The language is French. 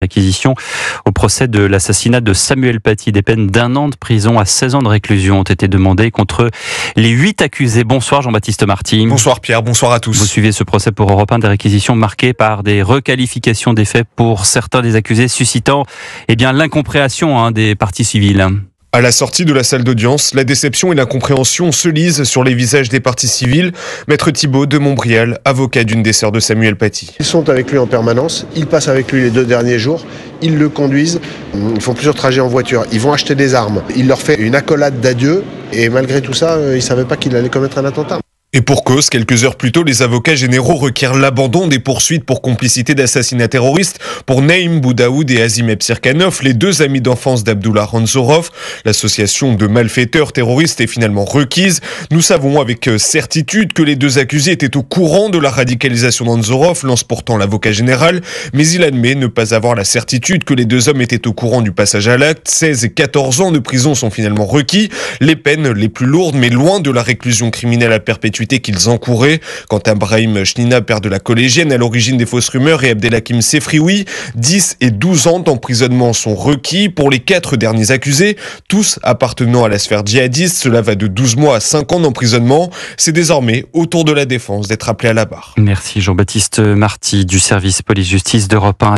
Acquisition au procès de l'assassinat de Samuel Paty. Des peines d'1 an de prison à 16 ans de réclusion ont été demandées contre les 8 accusés. Bonsoir Jean-Baptiste Marty. Bonsoir Pierre, bonsoir à tous. Vous suivez ce procès pour Europe 1, des réquisitions marquées par des requalifications des faits pour certains des accusés, suscitant l'incompréhension des parties civiles. À la sortie de la salle d'audience, la déception et l'incompréhension se lisent sur les visages des parties civiles. Maître Thibault de Montbrial, avocat d'une des sœurs de Samuel Paty. Ils sont avec lui en permanence, ils passent avec lui les 2 derniers jours, ils le conduisent, ils font plusieurs trajets en voiture, ils vont acheter des armes. Il leur fait une accolade d'adieu et malgré tout ça, ils ne savaient pas qu'il allait commettre un attentat. Et pour cause, quelques heures plus tôt, les avocats généraux requièrent l'abandon des poursuites pour complicité d'assassinat terroriste pour Naïm Boudaoud et Azimeb Sirkanov, les 2 amis d'enfance d'Abdullah Ranzorov. L'association de malfaiteurs terroristes est finalement requise. Nous savons avec certitude que les 2 accusés étaient au courant de la radicalisation d'Ranzorov, lance pourtant l'avocat général, mais il admet ne pas avoir la certitude que les 2 hommes étaient au courant du passage à l'acte. 16 et 14 ans de prison sont finalement requis, les peines les plus lourdes, mais loin de la réclusion criminelle à perpétuité qu'ils encouraient. Quant à Brahim Chnina, père de la collégienne à l'origine des fausses rumeurs, et Abdelhakim Sefrioui, 10 et 12 ans d'emprisonnement sont requis pour les 4 derniers accusés, tous appartenant à la sphère djihadiste. Cela va de 12 mois à 5 ans d'emprisonnement. C'est désormais au tour de la défense d'être appelé à la barre. Merci Jean-Baptiste Marty du service police-justice d'Europe 1.